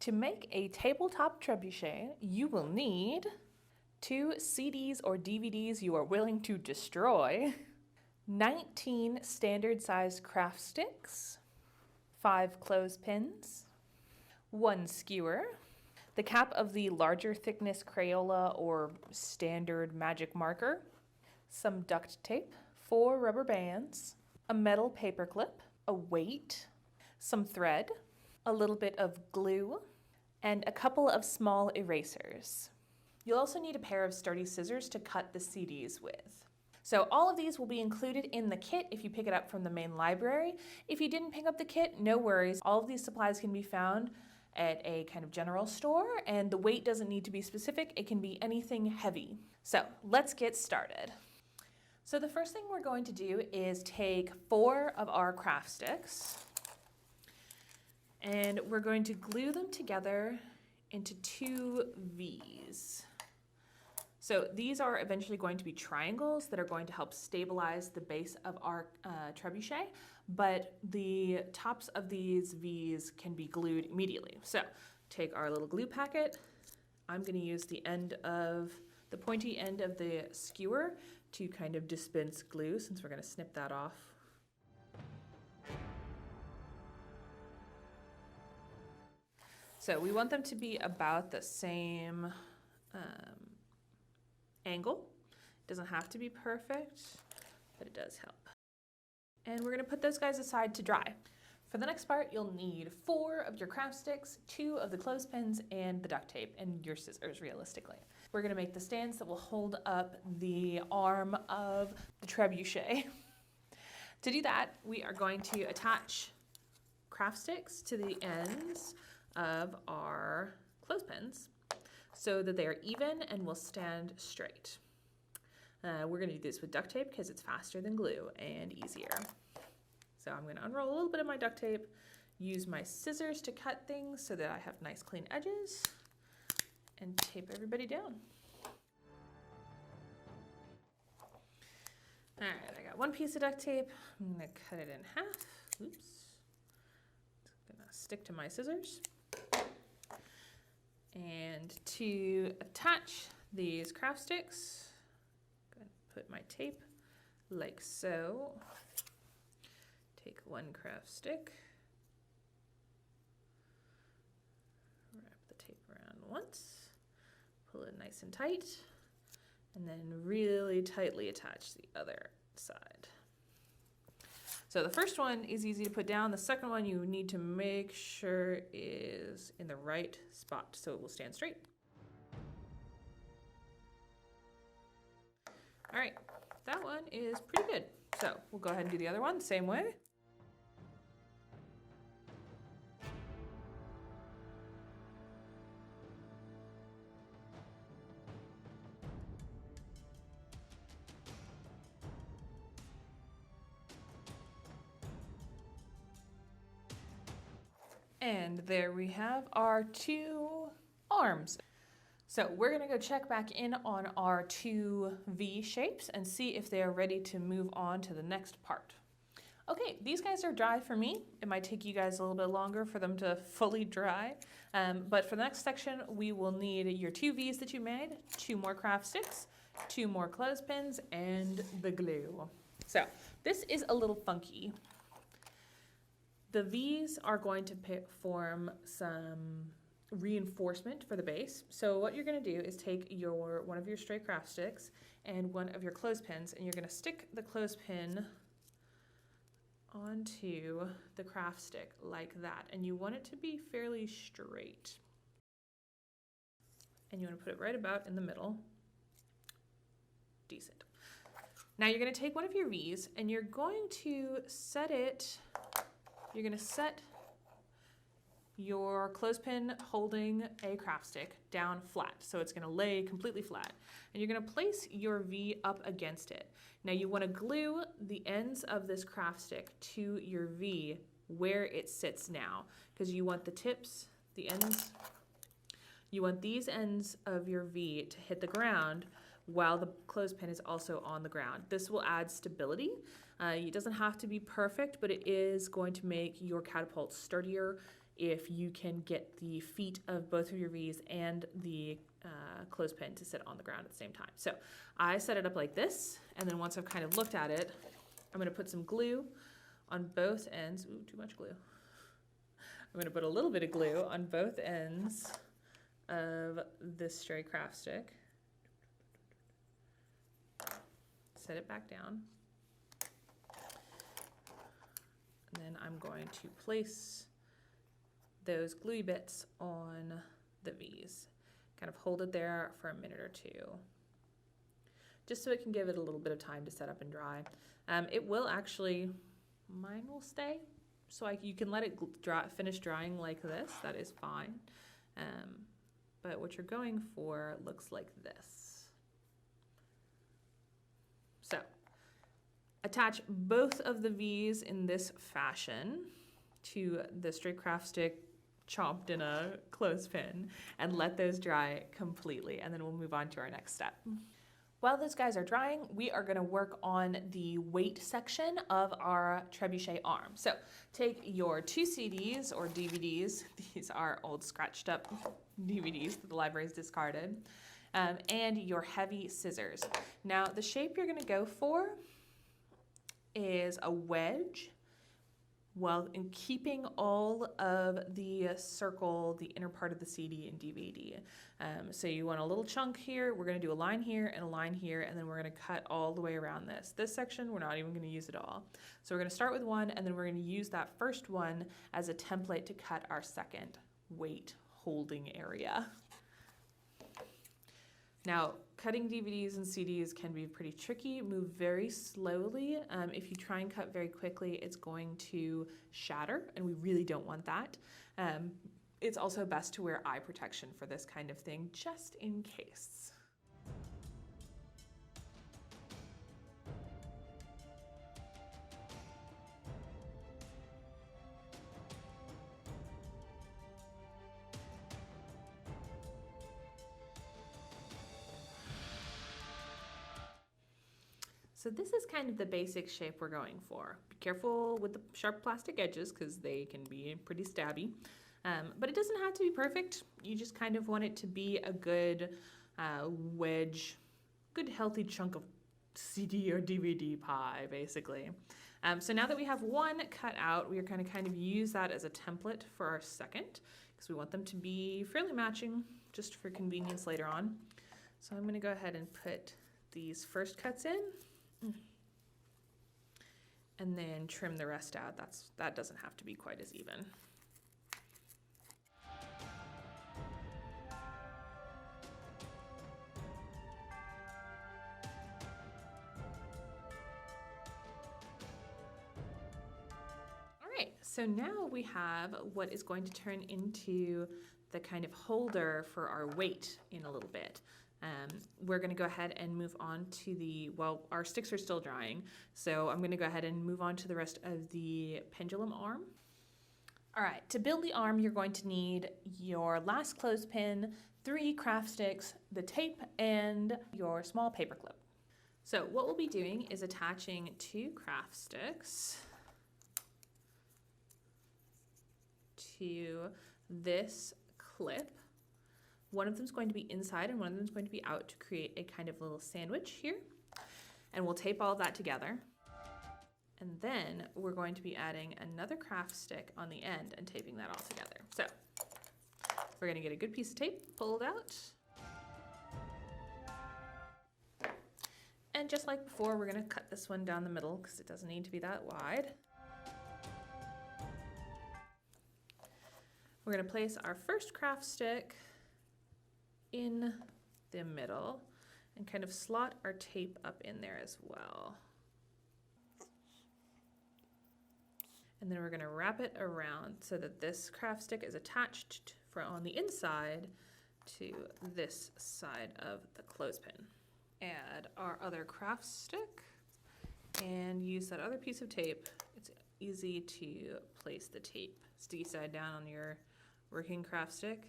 To make a tabletop trebuchet, you will need 2 CDs or DVDs you are willing to destroy, 19 standard-sized craft sticks, 5 clothespins, 1 skewer, the cap of the larger thickness Crayola or standard magic marker, some duct tape, 4 rubber bands, a metal paper clip, a weight, some thread, a little bit of glue, and a couple of small erasers. You'll also need a pair of sturdy scissors to cut the CDs with. So all of these will be included in the kit if you pick it up from the main library. If you didn't pick up the kit, no worries. All of these supplies can be found at a kind of general store, and the weight doesn't need to be specific. It can be anything heavy. So let's get started. So the first thing we're going to do is take 4 of our craft sticks, and we're going to glue them together into 2 V's. So these are eventually going to be triangles that are going to help stabilize the base of our trebuchet, but the tops of these V's can be glued immediately. So take our little glue packet. I'm going to use the pointy end of the skewer to kind of dispense glue, since we're going to snip that off. So we want them to be about the same angle. It doesn't have to be perfect, but it does help. And we're going to put those guys aside to dry. For the next part, you'll need 4 of your craft sticks, 2 of the clothespins, and the duct tape, and your scissors, realistically. We're going to make the stands that will hold up the arm of the trebuchet. To do that, we are going to attach craft sticks to the ends of our clothespins so that they are even and will stand straight. We're going to do this with duct tape because it's faster than glue and easier. So I'm going to unroll a little bit of my duct tape, use my scissors to cut things so that I have nice clean edges, and tape everybody down. All right, I got 1 piece of duct tape. I'm going to cut it in half. Oops. It's going to stick to my scissors. And to attach these craft sticks, I'm going to put my tape like so. Take 1 craft stick, wrap the tape around once, pull it nice and tight, and then really tightly attach the other side. So the first one is easy to put down. The second one you need to make sure is in the right spot so it will stand straight. All right, that one is pretty good. So we'll go ahead and do the other one the same way. And there we have our 2 arms. So we're gonna go check back in on our 2 V shapes and see if they are ready to move on to the next part. Okay, these guys are dry for me. It might take you guys a little bit longer for them to fully dry. But for the next section, we will need your 2 V's that you made, 2 more craft sticks, 2 more clothespins, and the glue. So this is a little funky. The V's are going to form some reinforcement for the base. So what you're going to do is take one of your stray craft sticks and 1 of your clothespins, and you're going to stick the clothespin onto the craft stick like that. And you want it to be fairly straight. And you want to put it right about in the middle. Decent. Now you're going to take one of your V's and you're going to set your clothespin holding a craft stick down flat. So it's going to lay completely flat. And you're going to place your V up against it. Now you want to glue the ends of this craft stick to your V where it sits now, because you want the tips, the ends, you want these ends of your V to hit the ground while the clothespin is also on the ground. This will add stability. It doesn't have to be perfect, but it is going to make your catapult sturdier if you can get the feet of both of your V's and the clothespin to sit on the ground at the same time. So I set it up like this, and then once I've kind of looked at it, I'm going to put some glue on both ends. Ooh, too much glue. I'm going to put a little bit of glue on both ends of this stray craft stick. Set it back down. And then I'm going to place those gluey bits on the V's. Kind of hold it there for a minute or two, just so it can give it a little bit of time to set up and dry. It will actually, mine will stay, so you can let it finish drying like this. That is fine. But what you're going for looks like this. So attach both of the V's in this fashion to the stray craft stick chomped in a clothespin and let those dry completely, and then we'll move on to our next step. While those guys are drying, we are going to work on the weight section of our trebuchet arm. So take your 2 CDs or DVDs, these are old scratched up DVDs that the library's discarded, and your heavy scissors. Now the shape you're going to go for is a wedge, while in keeping all of the circle, the inner part of the CD and DVD. So you want a little chunk here, we're going to do a line here and a line here, and then we're going to cut all the way around this. This section, we're not even going to use it all. So we're going to start with one, and then we're going to use that first one as a template to cut our second weight holding area. Now, cutting DVDs and CDs can be pretty tricky. Move very slowly. If you try and cut very quickly, it's going to shatter, and we really don't want that. It's also best to wear eye protection for this kind of thing, just in case. So this is kind of the basic shape we're going for. Be careful with the sharp plastic edges because they can be pretty stabby. But it doesn't have to be perfect. You just kind of want it to be a good wedge, good healthy chunk of CD or DVD pie, basically. So now that we have one cut out, we are going to kind of use that as a template for our second, because we want them to be fairly matching, just for convenience later on. So I'm going to go ahead and put these first cuts in, and then trim the rest out. That doesn't have to be quite as even. So now we have what is going to turn into the kind of holder for our weight in a little bit. We're going to go ahead and move on to well, our sticks are still drying, so I'm going to go ahead and move on to the rest of the pendulum arm. All right, to build the arm, you're going to need your last clothespin, 3 craft sticks, the tape, and your small paper clip. So what we'll be doing is attaching 2 craft sticks to this clip. One of them is going to be inside and one of them is going to be out to create a kind of little sandwich here. And we'll tape all of that together. And then we're going to be adding another craft stick on the end and taping that all together. So we're going to get a good piece of tape, pull it out. And just like before, we're going to cut this one down the middle because it doesn't need to be that wide. We're going to place our first craft stick in the middle and kind of slot our tape up in there as well. And then we're going to wrap it around so that this craft stick is attached on the inside to this side of the clothespin. Add our other craft stick and use that other piece of tape. It's easy to place the tape sticky side down on your working craft stick,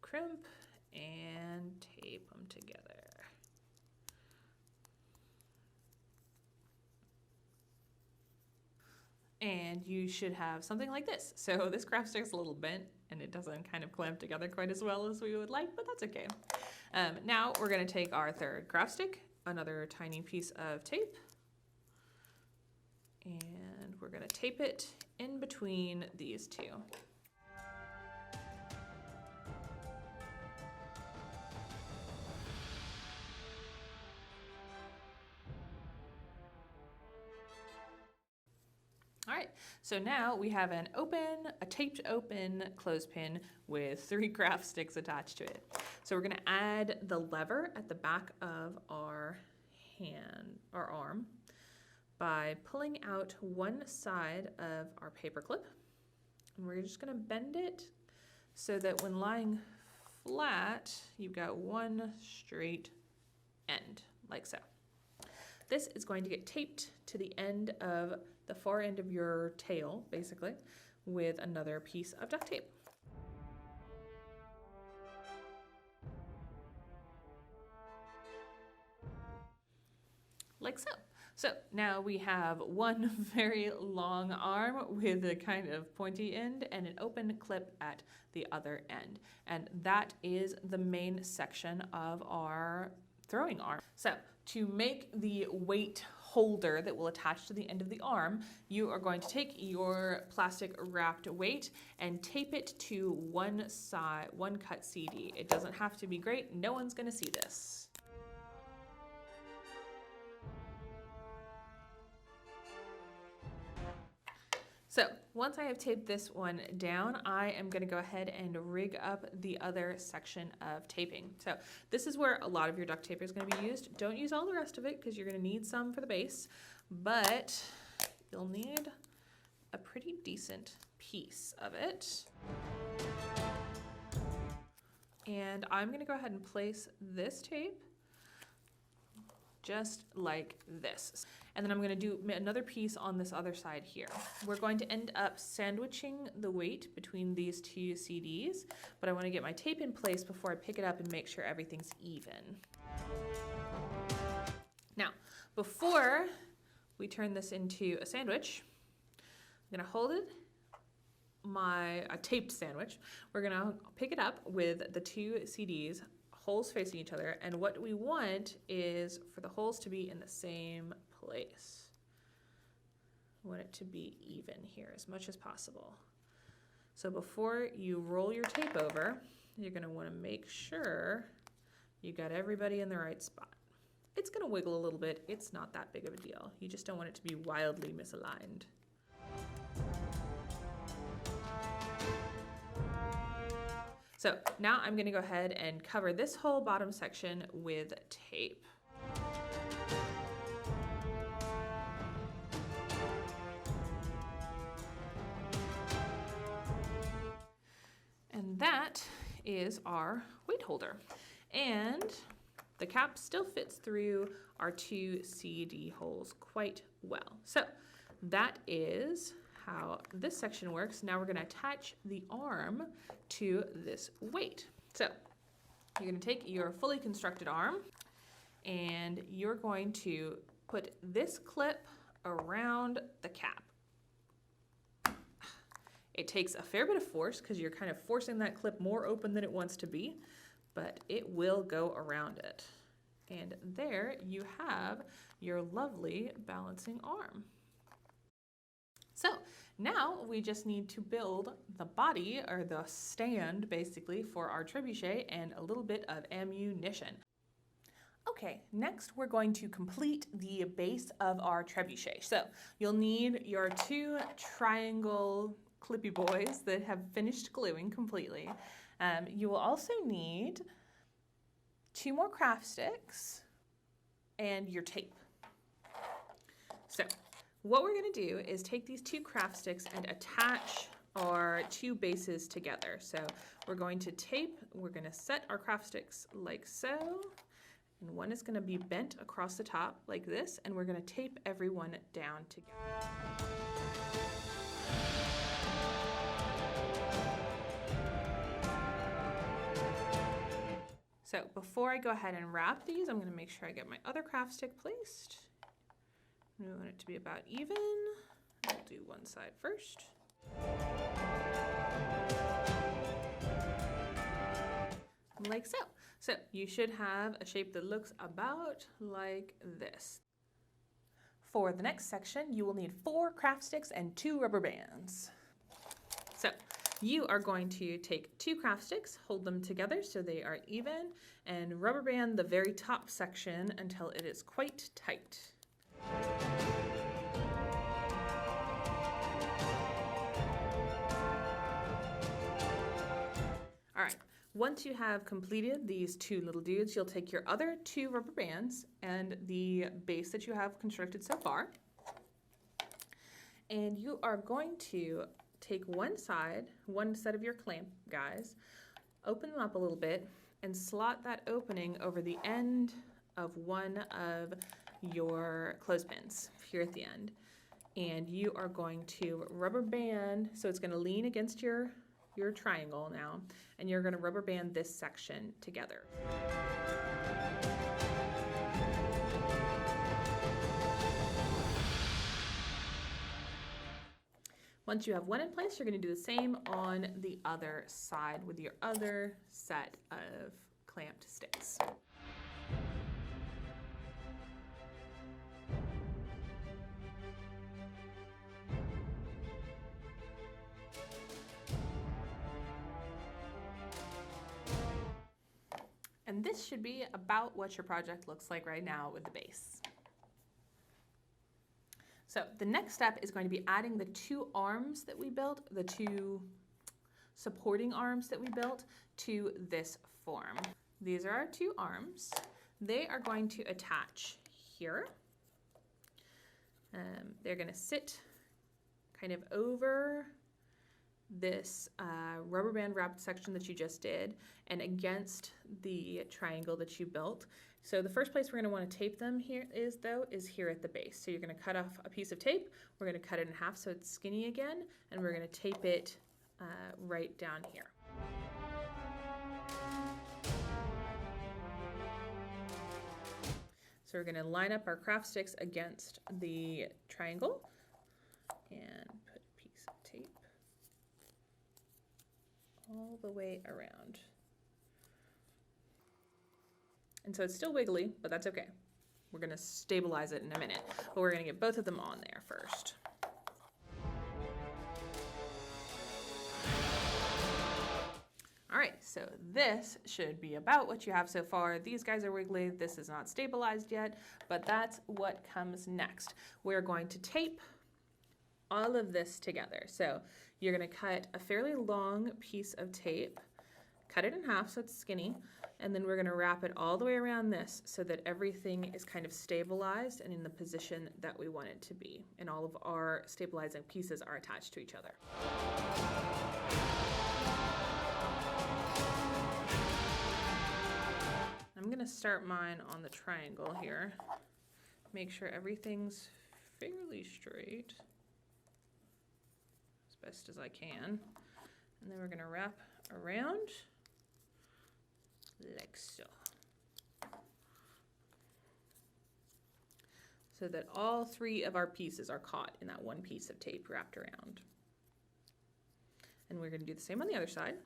crimp, and tape them together. And you should have something like this. So this craft stick's a little bent and it doesn't kind of clamp together quite as well as we would like, but that's okay. Now we're gonna take our third craft stick, another tiny piece of tape, and we're gonna tape it in between these two. All right, so now we have a taped open clothespin with 3 craft sticks attached to it. So we're gonna add the lever at the back of our arm by pulling out one side of our paper clip. And we're just gonna bend it so that when lying flat, you've got one straight end, like so. This is going to get taped to the end of the far end of your tail, basically, with another piece of duct tape. Like so. So now we have one very long arm with a kind of pointy end and an open clip at the other end. And that is the main section of our throwing arm. So to make the weight holder that will attach to the end of the arm, you are going to take your plastic wrapped weight and tape it to one side, one cut CD. It doesn't have to be great. No one's going to see this. So once I have taped this one down, I am going to go ahead and rig up the other section of taping. So this is where a lot of your duct tape is going to be used. Don't use all the rest of it because you're going to need some for the base, but you'll need a pretty decent piece of it. And I'm going to go ahead and place this tape just like this. And then I'm going to do another piece on this other side here. We're going to end up sandwiching the weight between these 2 CDs, but I want to get my tape in place before I pick it up and make sure everything's even. Now, before we turn this into a sandwich, I'm going to hold it, a taped sandwich. We're going to pick it up with the 2 CDs, holes facing each other, and what we want is for the holes to be in the same place. I want it to be even here as much as possible. So before you roll your tape over, you're going to want to make sure you got everybody in the right spot. It's going to wiggle a little bit. It's not that big of a deal. You just don't want it to be wildly misaligned. So now I'm going to go ahead and cover this whole bottom section with tape. And that is our weight holder. And the cap still fits through our 2 CD holes quite well. So that is how this section works. Now we're going to attach the arm to this weight. So you're going to take your fully constructed arm and you're going to put this clip around the cap. It takes a fair bit of force because you're kind of forcing that clip more open than it wants to be, but it will go around it. And there you have your lovely balancing arm. So now we just need to build the body, or the stand basically, for our trebuchet and a little bit of ammunition. Okay, next we're going to complete the base of our trebuchet. So you'll need your 2 triangle clippy boys that have finished gluing completely. You will also need 2 more craft sticks and your tape. So what we're going to do is take these 2 craft sticks and attach our 2 bases together. So we're going to set our craft sticks like so, and one is going to be bent across the top like this, and we're going to tape everyone down together. So before I go ahead and wrap these, I'm going to make sure I get my other craft stick placed. We want it to be about even. I'll do one side first. Like so. So you should have a shape that looks about like this. For the next section, you will need 4 craft sticks and 2 rubber bands. So you are going to take 2 craft sticks, hold them together so they are even, and rubber band the very top section until it is quite tight. All right. Once you have completed these 2 little dudes, you'll take your other 2 rubber bands and the base that you have constructed so far, and you are going to take one set of your clamp guys, open them up a little bit, and slot that opening over the end of one of your clothespins here at the end. And you are going to rubber band, so it's going to lean against your triangle now, and you're going to rubber band this section together. Once you have one in place, you're going to do the same on the other side with your other set of clamped sticks. And this should be about what your project looks like right now with the base. So the next step is going to be adding the 2 arms that we built, the 2 supporting arms that we built to this form. These are our 2 arms. They are going to attach here. They're going to sit kind of over this rubber band wrapped section that you just did and against the triangle that you built. So the first place we're going to want to tape them is here at the base. So you're going to cut off a piece of tape, we're going to cut it in half so it's skinny again, and we're going to tape it right down here. So we're going to line up our craft sticks against the triangle and put a piece of tape all the way around. And so it's still wiggly, but that's okay. We're going to stabilize it in a minute, but we're going to get both of them on there first. All right, so this should be about what you have so far. These guys are wiggly. This is not stabilized yet, but that's what comes next. We're going to tape all of this together. So you're going to cut a fairly long piece of tape, cut it in half so it's skinny, and then we're going to wrap it all the way around this so that everything is kind of stabilized and in the position that we want it to be. And all of our stabilizing pieces are attached to each other. I'm going to start mine on the triangle here. Make sure everything's fairly straight as best as I can. And then we're going to wrap around like so. So that all 3 of our pieces are caught in that one piece of tape wrapped around. And we're going to do the same on the other side.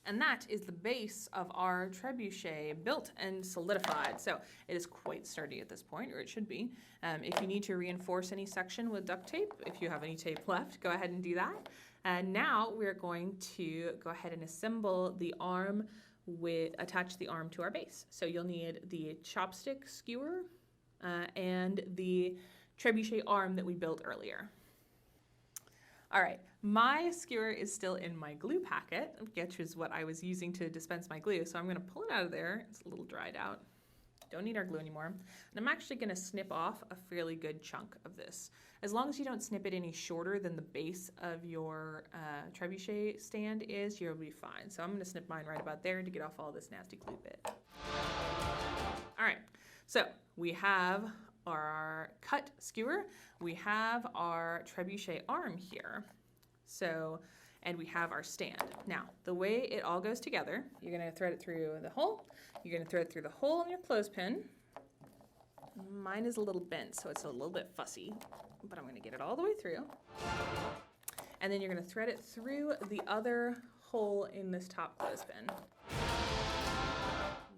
And that is the base of our trebuchet built and solidified. So it is quite sturdy at this point, or it should be. If you need to reinforce any section with duct tape, if you have any tape left, go ahead and do that. And now we're going to go ahead and assemble the arm attach the arm to our base. So you'll need the chopstick skewer and the trebuchet arm that we built earlier. All right, my skewer is still in my glue packet, which is what I was using to dispense my glue. So I'm going to pull it out of there. It's a little dried out. Don't need our glue anymore. And I'm actually going to snip off a fairly good chunk of this. As long as you don't snip it any shorter than the base of your trebuchet stand is, you'll be fine. So I'm going to snip mine right about there to get off all this nasty glue bit. All right, so we have our cut skewer, we have our trebuchet arm here, and we have our stand. Now, the way it all goes together, you're going to thread it through the hole, you're going to thread it through the hole in your clothespin, Mine is a little bent, so it's a little bit fussy, but I'm gonna get it all the way through. And then you're gonna thread it through the other hole in this top clothespin.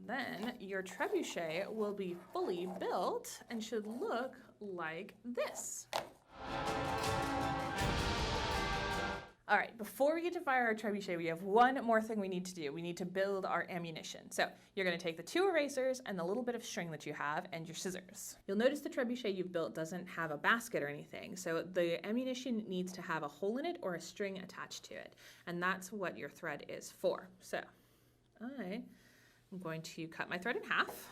Then your trebuchet will be fully built and should look like this. All right, before we get to fire our trebuchet, we have one more thing we need to do. We need to build our ammunition. So you're gonna take the 2 erasers and the little bit of string that you have and your scissors. You'll notice the trebuchet you've built doesn't have a basket or anything. So the ammunition needs to have a hole in it or a string attached to it. And that's what your thread is for. So I am going to cut my thread in half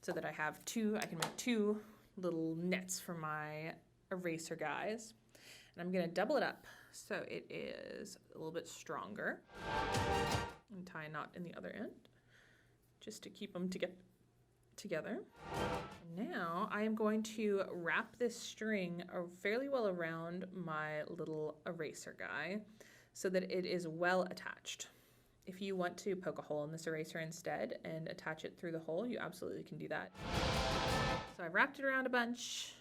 so that I have I can make 2 little nets for my eraser guys. And I'm gonna double it up so it is a little bit stronger. And tie a knot in the other end just to keep them together. And now I am going to wrap this string fairly well around my little eraser guy so that it is well attached. If you want to poke a hole in this eraser instead and attach it through the hole, you absolutely can do that. So I wrapped it around a bunch.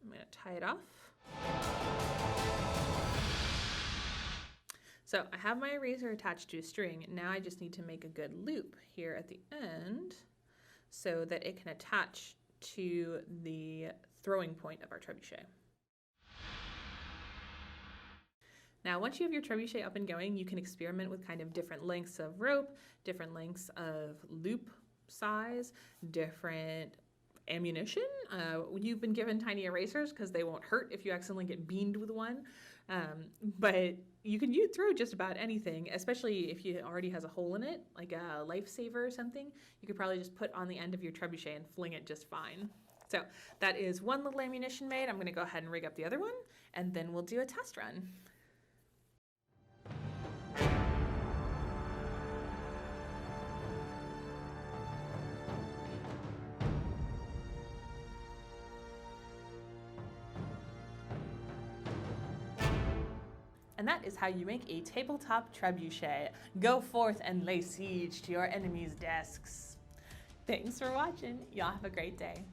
I'm going to tie it off. So I have my eraser attached to a string. Now I just need to make a good loop here at the end so that it can attach to the throwing point of our trebuchet. Now, once you have your trebuchet up and going, you can experiment with kind of different lengths of rope, different lengths of loop size, different ammunition. You've been given tiny erasers because they won't hurt if you accidentally get beamed with one. But you can throw just about anything, especially if it already has a hole in it, like a lifesaver or something. You could probably just put on the end of your trebuchet and fling it just fine. So that is one little ammunition made. I'm going to go ahead and rig up the other one, and then we'll do a test run. And that is how you make a tabletop trebuchet. Go forth and lay siege to your enemies' desks. Thanks for watching. Y'all have a great day.